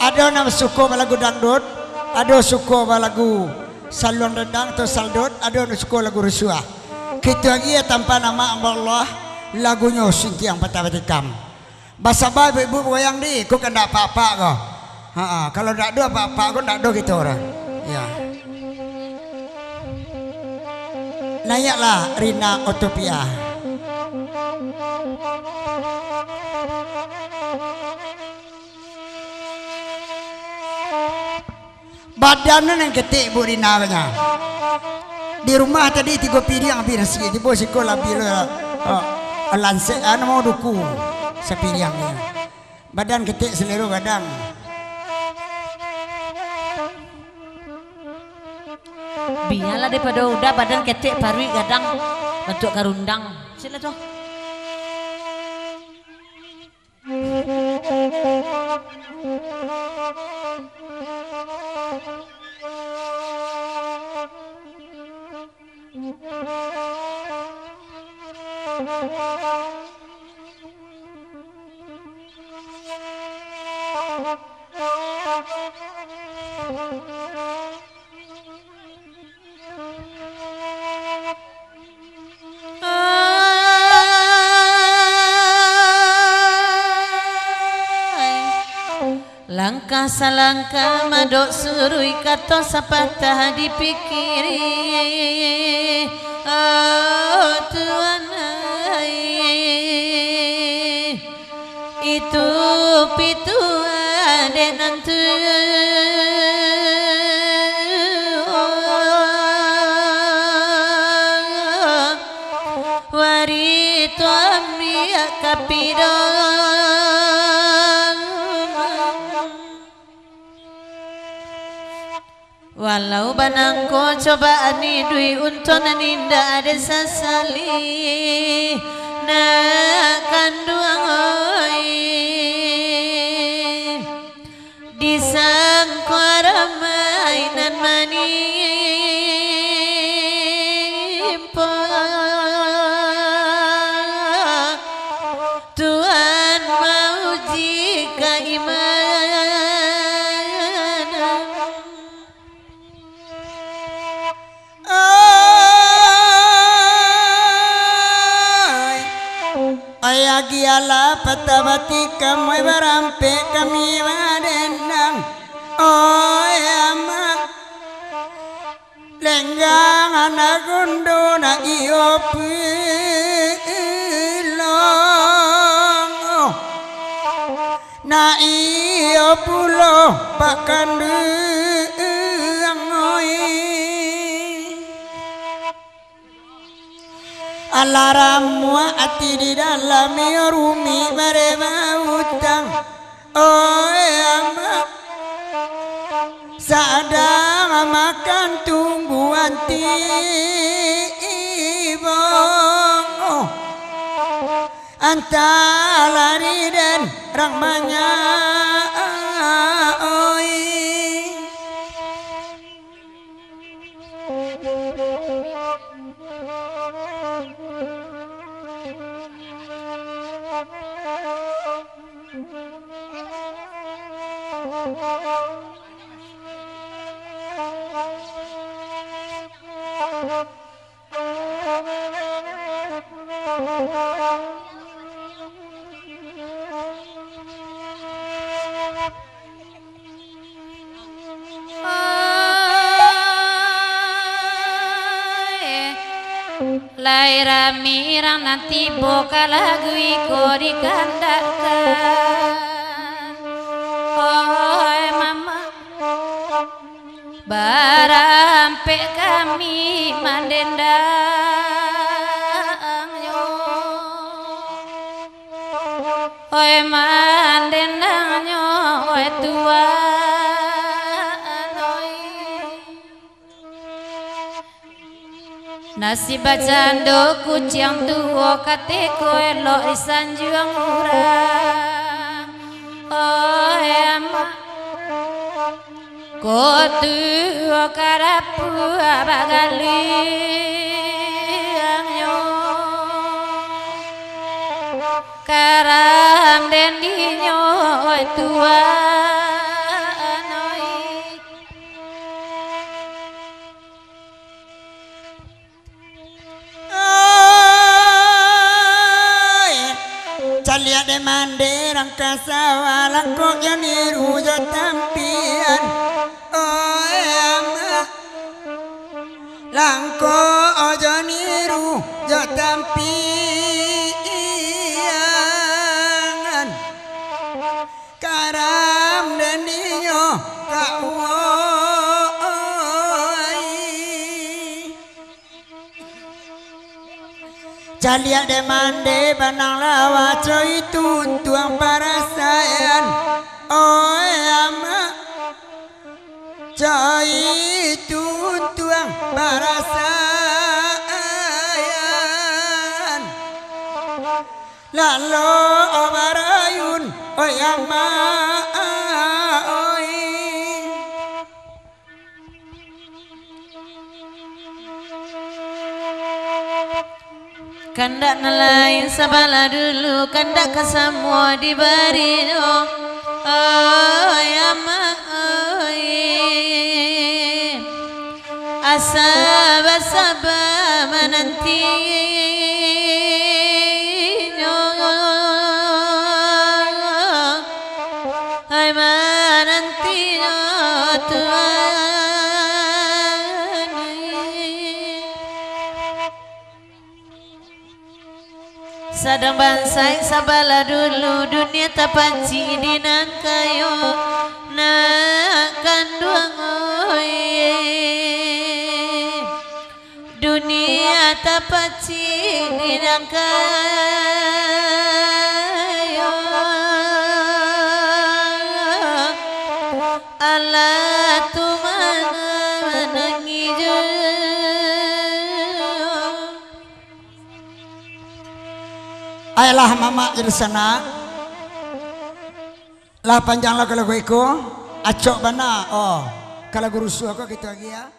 Ada nama suku lagu dangdut, ada suku lagu salon rendang atau saldut, ada suku lagu rusuah. Kita lagi tanpa nama Allah lagunya singki yang patah batikam. Bahasa baik ibu wayang di, kau kan tak apa-apa kau. Kalau tak ada apa-apa kau tak ada kita orang. Ya. Nayaklah Rina Utopia. Badannya yang ketik Bu Rina nya. Di rumah tadi 3 piring hampir sikit. Di bawah sekolah bila lanse mau duku sepiringnya. Badan ketik seluruh badan. Biarlah daripada udah badan ketik parui gadang bentuk karundang. Sila tuh. Langkah salangkah madok surui kata sapatah dipikiri. Oh Tuhan, itu pitu adek nanti. Warito amriya kapidang. Walau banangko cobaan ni dui unton ninda ada sasali nak kanduang oi disangko ramai nan manimpo Tuhan mau jika iman. Ayagiala patawati kamay barampe kami madendang. Oh ama lenggang anak gundo na iyo pilong na iyo pulo pakandang oi. Alaramu ati di dalam rumi mereba utang. Oh ama sadang makan tungguan tibong antara dan ramanya oi. Laira mirang nanti boka lagu iko dikandakan. Oh mama barampe kami mandendangnya. Oh mandendangnya oh Tuhan. Nasi bacando kucing tuo kateko elok disanjung urang. Oh ema kotu karapu abagali angyo karam dendinyo tuan oi. Calia de manderang kasawalang kok yang niru tampian. Oh ama langko ojo niru tampian. Karam deniyo kawoi. Calia de mande banang lawa coy tuntuang parasayan. Oh ama coy tuntuang parasayan. Lalu obarayun oh ama oi. Kandak nelayan sabala dulu, kandak ke semua diberi dong. Oh ya ma, asaba menanti. Hai menanti Tuhan. Sadang bansai sabala dulu dunia tapanci dinan kayo nak kanduang oi. Dunia tapanci dinan kayo Allah tu mana menangi ayolah mama jadi sana lah panjang lagu-lagu iku acok bana oh kalau guru suaka kita lagi ya.